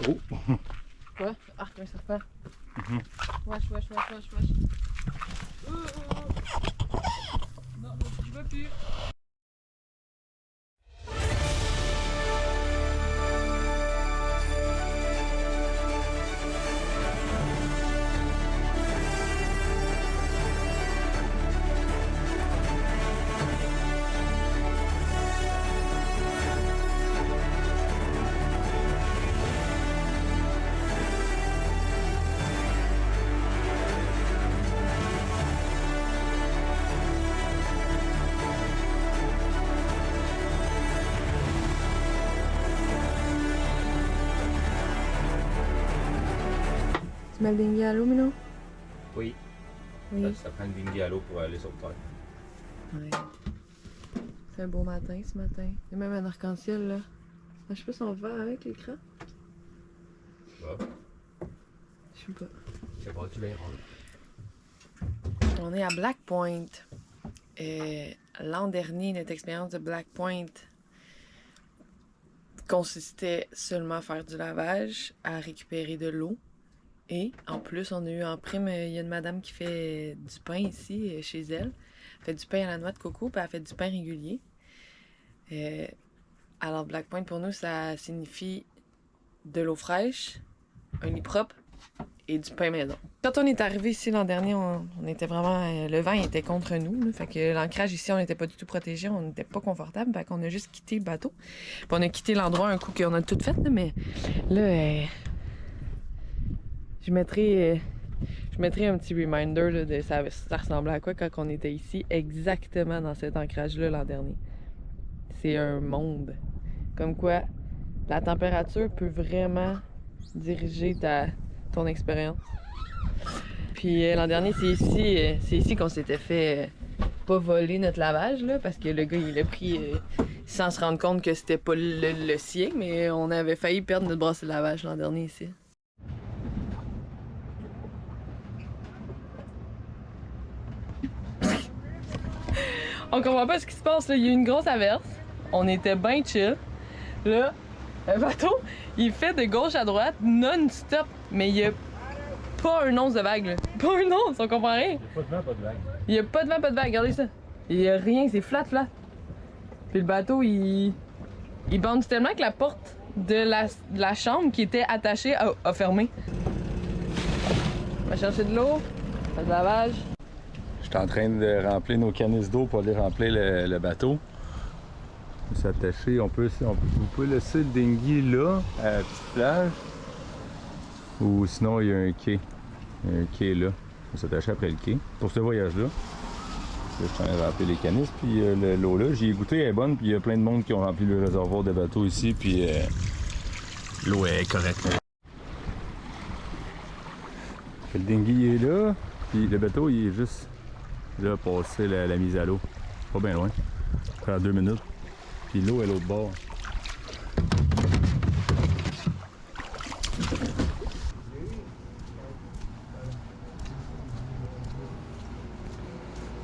Oh! Quoi? Arc, un serpent. Wesh. Non, je veux plus. Tu mets le dinghy à l'eau, Mino? Oui. Oui. Ça prend une dinghy à l'eau pour aller sur terre. Ouais. C'est un beau matin ce matin. Il y a même un arc-en-ciel là. Je sais pas si on va avec l'écran. Bah, Je sais pas. c'est pas, tu verras. On est à Black Point. L'an dernier, notre expérience de Black Point consistait seulement à faire du lavage, à récupérer de l'eau. Et en plus, on a eu en prime, il y a une madame qui fait du pain ici, chez elle. Elle fait du pain à la noix de coco, puis elle fait du pain régulier. Alors, Black Point, pour nous, ça signifie de l'eau fraîche, un lit propre et du pain maison. Quand on est arrivé ici l'an dernier, on était vraiment... le vent était contre nous. Là, fait que l'ancrage ici, on n'était pas du tout protégé. On n'était pas confortable. Fait qu'on a juste quitté le bateau. Puis on a quitté l'endroit un coup qu'on a tout fait. Là, mais là, je mettrai un petit reminder là, de ça ressemblait à quoi quand on était ici, exactement dans cet ancrage-là l'an dernier. C'est un monde. Comme quoi, la température peut vraiment diriger ton expérience. Puis l'an dernier, c'est ici qu'on s'était fait pas voler notre lavage, là, parce que le gars, il l'a pris sans se rendre compte que c'était pas le sien, mais on avait failli perdre notre bracelet de lavage l'an dernier ici. On comprend pas ce qui se passe là, il y a eu une grosse averse, on était bien chill. Là, le bateau, il fait de gauche à droite non-stop, mais il y a pas un once de vague là. Pas un once, on comprend rien. Il n'y a pas de vent, pas de vague. Il y a pas de vent, pas de vague, regardez ça. Il y a rien, c'est flat. Puis le bateau, il bounce tellement que la porte de la chambre qui était attachée a fermé. On va chercher de l'eau, faire du lavage. Je suis en train de remplir nos canisses d'eau pour aller remplir le bateau. S'attacher, vous pouvez laisser le dinghy là, à la petite plage. Ou sinon, il y a un quai. Il y a un quai là. On va s'attacher après le quai. Pour ce voyage-là. Je suis en train de remplir les canisses. Puis l'eau là, j'y ai goûté, elle est bonne. Puis il y a plein de monde qui ont rempli le réservoir de bateau ici. Puis l'eau est correcte. Le dinghy est là. Puis le bateau, il est juste là, passer la mise à l'eau. Pas bien loin. Faire 2 minutes. Puis l'eau est l'autre bord.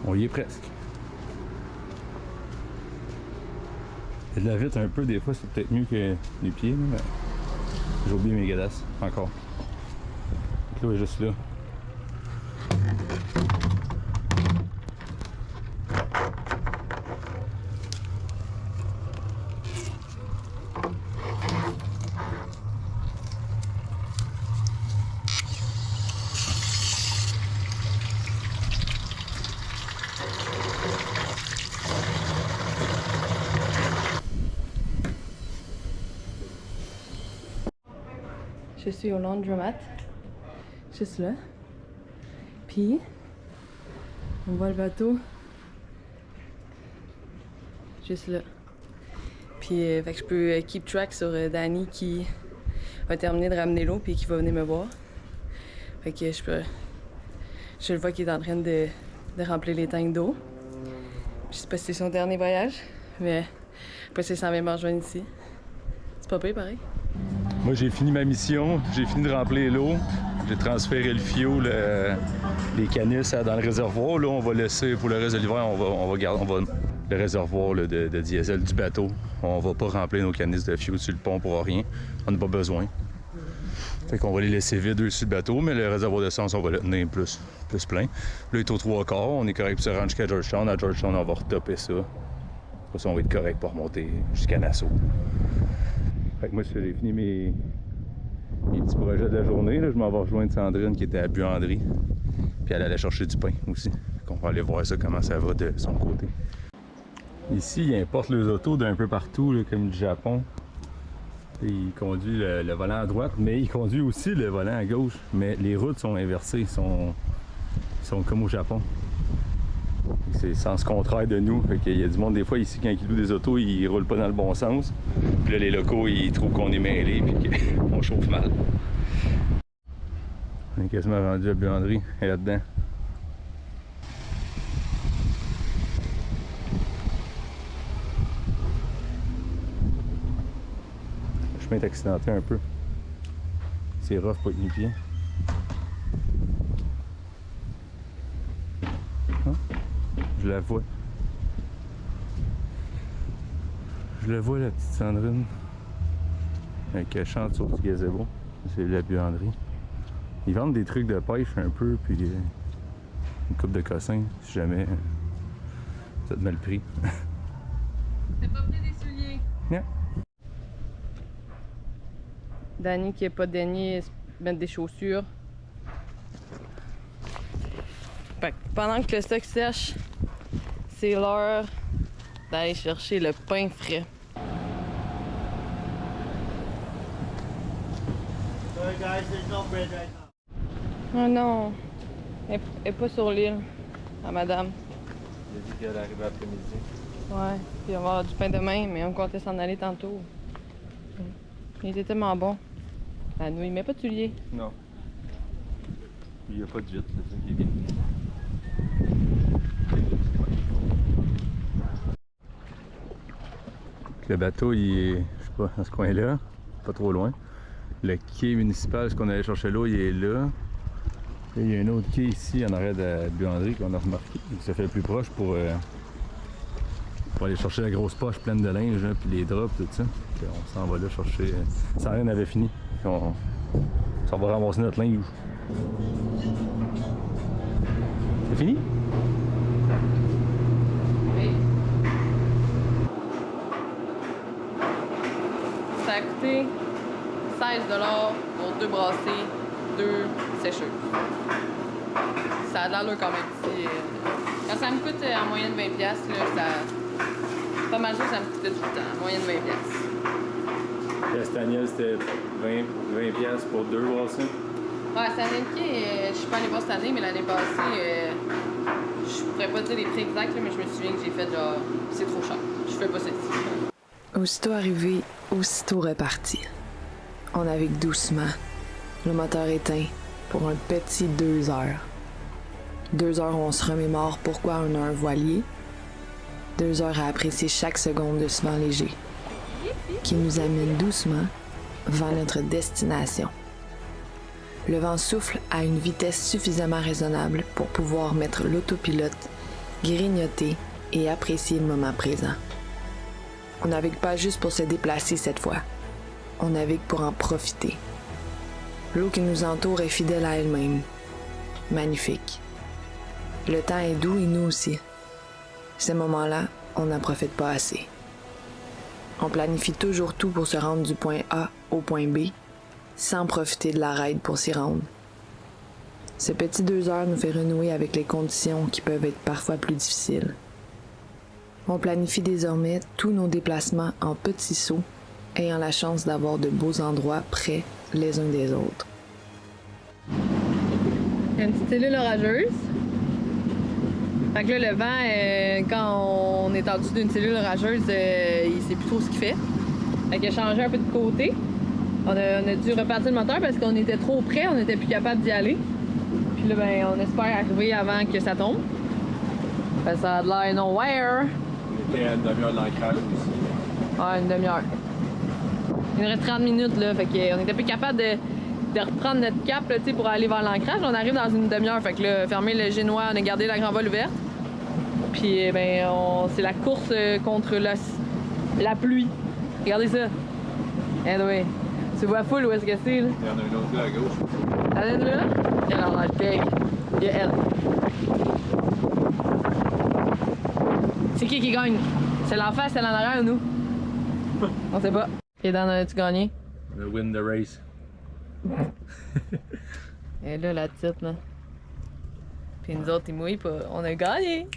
On y est presque. Il y a de la vitre un peu, des fois c'est peut-être mieux que les pieds, mais j'ai oublié mes gadasses encore. L'eau est juste là. Je suis au laundromat, juste là. Puis, on voit le bateau, juste là. Puis, fait que je peux keep track sur Danny qui a terminé de ramener l'eau puis qui va venir me voir. Fait que je le vois qu'il est en train de remplir les tanks d'eau. Je sais pas si c'est son dernier voyage, mais après c'est s'en vient me rejoindre ici. C'est pas pire, pareil. Moi j'ai fini ma mission, j'ai fini de remplir l'eau, j'ai transféré le fioul, les canisses dans le réservoir. Là on va laisser pour le reste de l'hiver, on va garder le réservoir là, de diesel du bateau. On va pas remplir nos canisses de fioul sur le pont pour rien, on n'a pas besoin. Fait qu'on va les laisser vides eux sur le bateau, mais le réservoir d'essence, on va le tenir plus plein. Là, il est aux 3/4, on est correct pour se rendre jusqu'à Georgetown. À Georgetown, on va retopper ça. Après ça, on va être correct pour remonter jusqu'à Nassau. Fait que moi, j'ai fini mes petits projets de la journée. Là, je m'en vais rejoindre Sandrine qui était à Buanderie. Puis elle allait chercher du pain aussi. Fait qu'on va aller voir ça, comment ça va de son côté. Ici, ils importent les autos d'un peu partout, là, comme du Japon. Et il conduit le volant à droite, mais il conduit aussi le volant à gauche. Mais les routes sont inversées, sont comme au Japon. C'est sens contraire de nous. Fait qu'il y a du monde, des fois, ici, quand ils louent des autos, ils roulent pas dans le bon sens. Puis là, les locaux, ils trouvent qu'on est mêlés puis qu'on chauffe mal. On est quasiment rendu à Buanderie, et là-dedans. Le chemin est accidenté un peu. C'est rough pour être nu-pied. Je la vois. Je la vois, la petite Sandrine. Avec elle chante sur du gazebo. C'est la buanderie. Ils vendent des trucs de pêche un peu, puis une coupe de cossins, si jamais ça te met le prix. T'as pas pris des souliers? Non. Danny qui n'a pas daigné mettre des chaussures. Fait que pendant que le stock sèche, c'est l'heure d'aller chercher le pain frais. Sorry guys, there's no bread right now. Oh non! Elle est pas sur l'île, la madame. Il a dit qu'elle arrivait après-midi. Ouais, puis on va avoir du pain demain, mais on comptait s'en aller tantôt. Il était tellement bon. La nouille, mais pas de souliers. Non. Il n'y a pas de vitre, c'est ça qui est bien. Le bateau, il est, je sais pas, dans ce coin-là, pas trop loin. Le quai municipal, ce qu'on allait chercher l'eau, il est là. Et il y a un autre quai ici, en arrière de la buanderie, qu'on a remarqué. Ça fait le plus proche pour aller chercher la grosse poche pleine de linge, hein, puis les drops, tout ça. Puis on s'en va là chercher. Sans rien avait fini. Puis on va ramasser notre linge. C'est fini? Oui. Ça a coûté 16$ pour 2 brassées, 2 sécheuses. Ça a de l'allure quand même. Quand ça me coûte en moyenne 20$, là, ça... pas mal sûr que ça me coûtait du temps, en moyenne 20$. Castagnol, c'était 20$ pour 2 brassées. Ouais, cette année, je suis pas allée voir cette année, mais l'année passée, je pourrais pas dire les prix exacts, là, mais je me souviens que j'ai fait genre, c'est trop cher, je fais pas ça ici. Aussitôt arrivé, aussitôt reparti. On navigue doucement, le moteur éteint, pour un petit 2 heures. 2 heures où on se remémore pourquoi on a un voilier. 2 heures à apprécier chaque seconde de ce vent léger, qui nous amène doucement vers notre destination. Le vent souffle à une vitesse suffisamment raisonnable pour pouvoir mettre l'autopilote, grignoter et apprécier le moment présent. On navigue pas juste pour se déplacer cette fois. On navigue pour en profiter. L'eau qui nous entoure est fidèle à elle-même. Magnifique. Le temps est doux et nous aussi. Ces moments-là, on n'en profite pas assez. On planifie toujours tout pour se rendre du point A au point B, sans profiter de la ride pour s'y rendre. Ce petit 2 heures nous fait renouer avec les conditions qui peuvent être parfois plus difficiles. On planifie désormais tous nos déplacements en petits sauts, ayant la chance d'avoir de beaux endroits près les uns des autres. Il y a une petite cellule orageuse. Fait que là, le vent, quand on est en dessous d'une cellule orageuse, il sait plus trop ce qu'il fait. Fait qu'il a changé un peu de côté. On a dû repartir le moteur parce qu'on était trop près, on n'était plus capable d'y aller. Puis là, ben, on espère arriver avant que ça tombe. Fait que ça a de l'air nowhere. On était à une demi-heure de l'ancrage aussi. Ouais, une demi-heure. Il nous reste 30 minutes, là. Fait qu'on était plus capable de reprendre notre cap là, pour aller vers l'ancrage. On arrive dans une demi-heure. Fait que là, fermer le génois, on a gardé la grand-voile ouverte. Puis, ben, c'est la course contre la pluie. Regardez ça. Eh oui. Tu vois full où est-ce que c'est, là? Il y en a un autre là à gauche. Elle est là? Elle a l'air big. Il y a elle. C'est qui gagne? C'est l'enfant, c'est l'en arrière ou nous? On sait pas. Et Dan, as-tu gagné? The win the race. Et là, la petite, là. Puis nous autres, ils mouillent pas. On a gagné!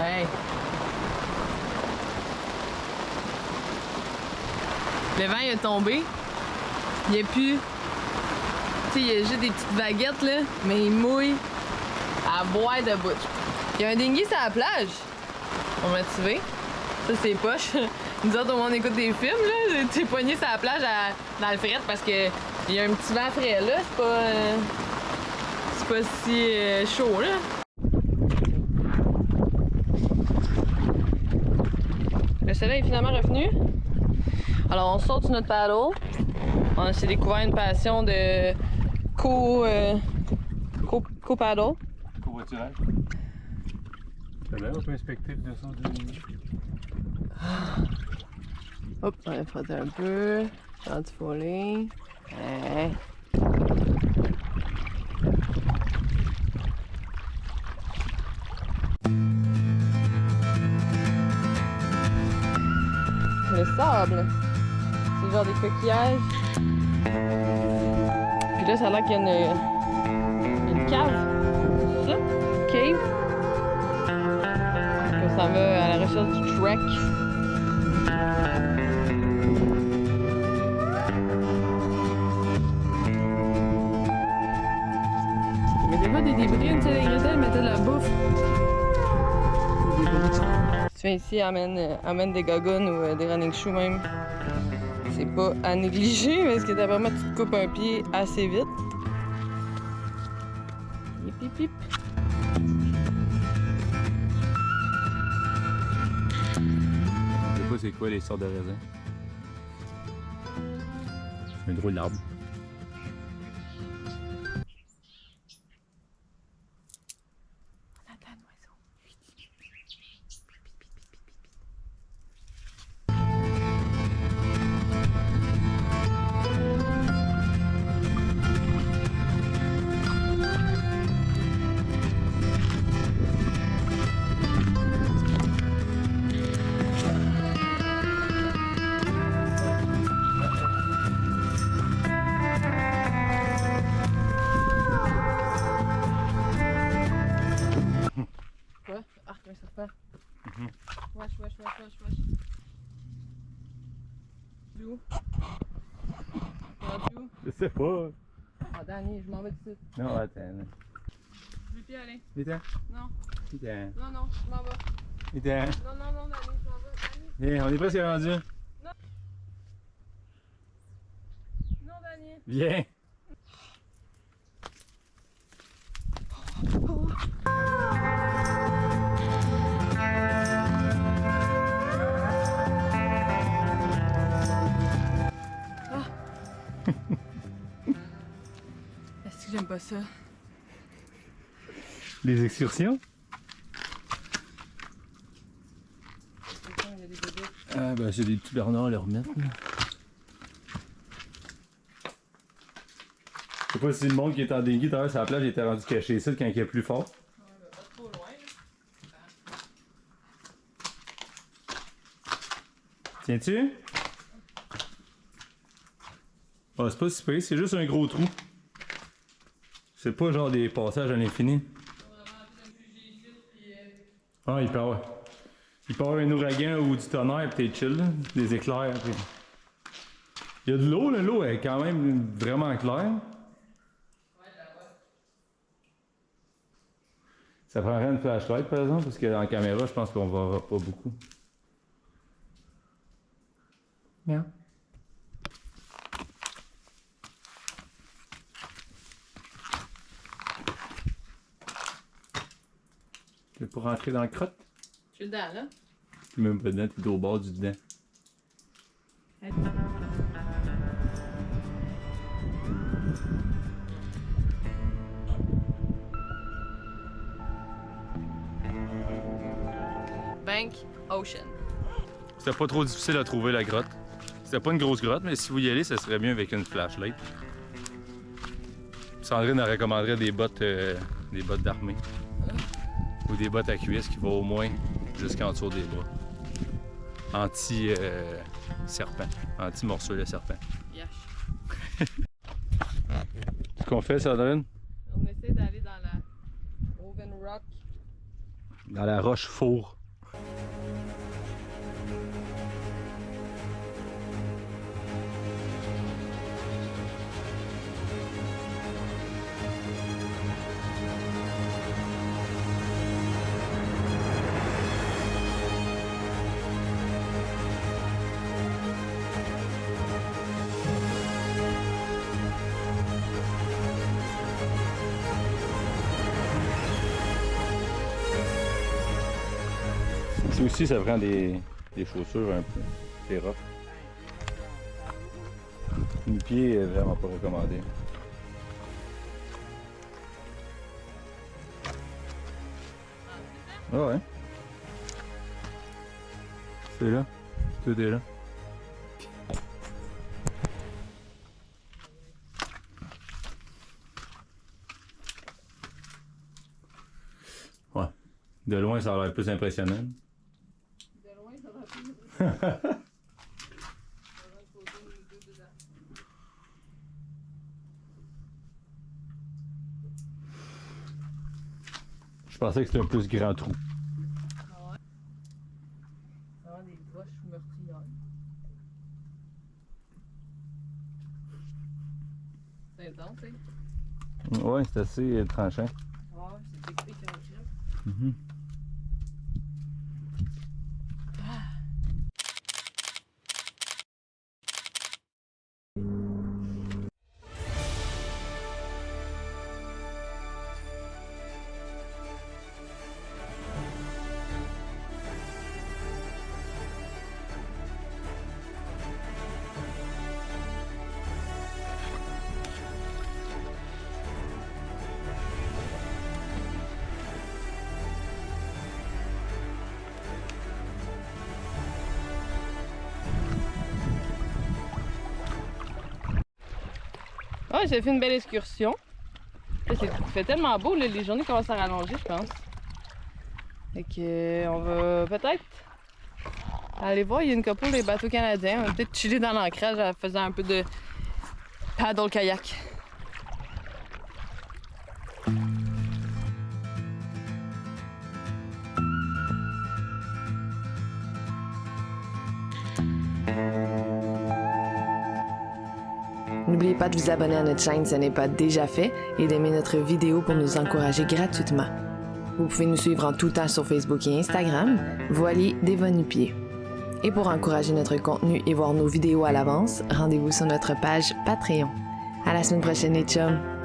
Hey! Le vent il est tombé. Il n'y a plus. Tu sais, il y a juste des petites baguettes là, mais il mouille à boire de bouche. Il y a un dinghy sur la plage. On m'a tué. Ça c'est poche. Nous autres, au moins, on écoute des films là. T'es poigné sur la plage dans le fret parce que il y a un petit vent frais là. C'est pas si chaud là. Le soleil est finalement revenu. Alors on sort sur notre paddle. On s'est découvert une passion de co-paddle. Covoiturage. C'est bien, on peut inspecter le dessous du... Hop, on va frotter un peu. Antifoulé. Ouais. Le sable. C'est genre des coquillages. Puis là, ça a l'air qu'il y a une cave. C'est ça? Cave. On s'en va à la recherche du trek. Mais des fois, des débris, une seule Griselle mettait de la bouffe. Si tu viens ici, amène des goggons ou des running shoes même. C'est pas à négliger parce que d'après moi, tu te coupes un pied assez vite. Hip hip hip. Je sais pas c'est quoi les sortes de raisins. C'est un drôle d'arbre. Quoi? Arc, un serpent. Wesh. D'où? D'où? Je sais pas. Ah, Danny, je m'en vais tout de suite. Non, attends. Je veux plus aller. Viens. Non. Viens. Non, je m'en vais. Viens. Non, Danny, je m'en vais. Danny. Viens, on est presque rendu. Non, Danny. Viens. Est-ce que j'aime pas ça? Les excursions? Il y a des bébés. Ah ben c'est des petits bernards à leur remettre. Là. Je sais pas si le monde qui est en dinghy d'ailleurs sur la plage était rendu caché ici quand il y a plus fort. Ouais, ben, pas trop loin. Tiens-tu? Ah, c'est pas si pire, c'est juste un gros trou. C'est pas genre des passages à l'infini. Ah, il peut y avoir un ouragan ou du tonnerre pis t'es chill, là. Des éclairs. Pis... Il y a de l'eau, là, l'eau est quand même vraiment claire. Ça prendrait une flashlight par exemple, parce que en caméra, je pense qu'on verra pas beaucoup. Bien. Tu veux pas rentrer dans le crotte? Je suis dedans, là. T'es même pas dedans, t'es au bord du dedans. Bank Ocean. C'était pas trop difficile à trouver la grotte. C'était pas une grosse grotte, mais si vous y allez, ça serait mieux avec une flashlight. Sandrine elle recommanderait des bottes d'armée. Ou des bottes à cuisse qui vont au moins jusqu'en dessous des bras. Anti-serpent. Anti-morsure de serpent. Yash. Ce qu'on fait, Sandrine? On essaie d'aller dans la Oven Rock. Dans la roche four. Ici aussi, ça prend des chaussures un peu. C'est rough. Nu-pied est vraiment pas recommandé. Ah ouais. C'est là. Tout est là. Ouais. De loin, ça a l'air plus impressionnant. De loin, ça va plus. Je pensais que c'était un plus grand trou. Ah ouais? C'est vraiment des roches meurtrières. C'est intense, hein? Ouais, c'est assez tranchant. Ouais, c'est technique en crème. Ouais, j'ai fait une belle excursion. Il fait tellement beau, là, les journées commencent à rallonger, je pense. Fait que, on va peut-être aller voir, il y a une couple des bateaux canadiens. On va peut-être chiller dans l'ancrage en faisant un peu de paddle kayak. N'oubliez pas de vous abonner à notre chaîne si ce n'est pas déjà fait et d'aimer notre vidéo pour nous encourager gratuitement. Vous pouvez nous suivre en tout temps sur Facebook et Instagram, Voilier des Va-Nu-Pieds. Et pour encourager notre contenu et voir nos vidéos à l'avance, rendez-vous sur notre page Patreon. À la semaine prochaine les chums!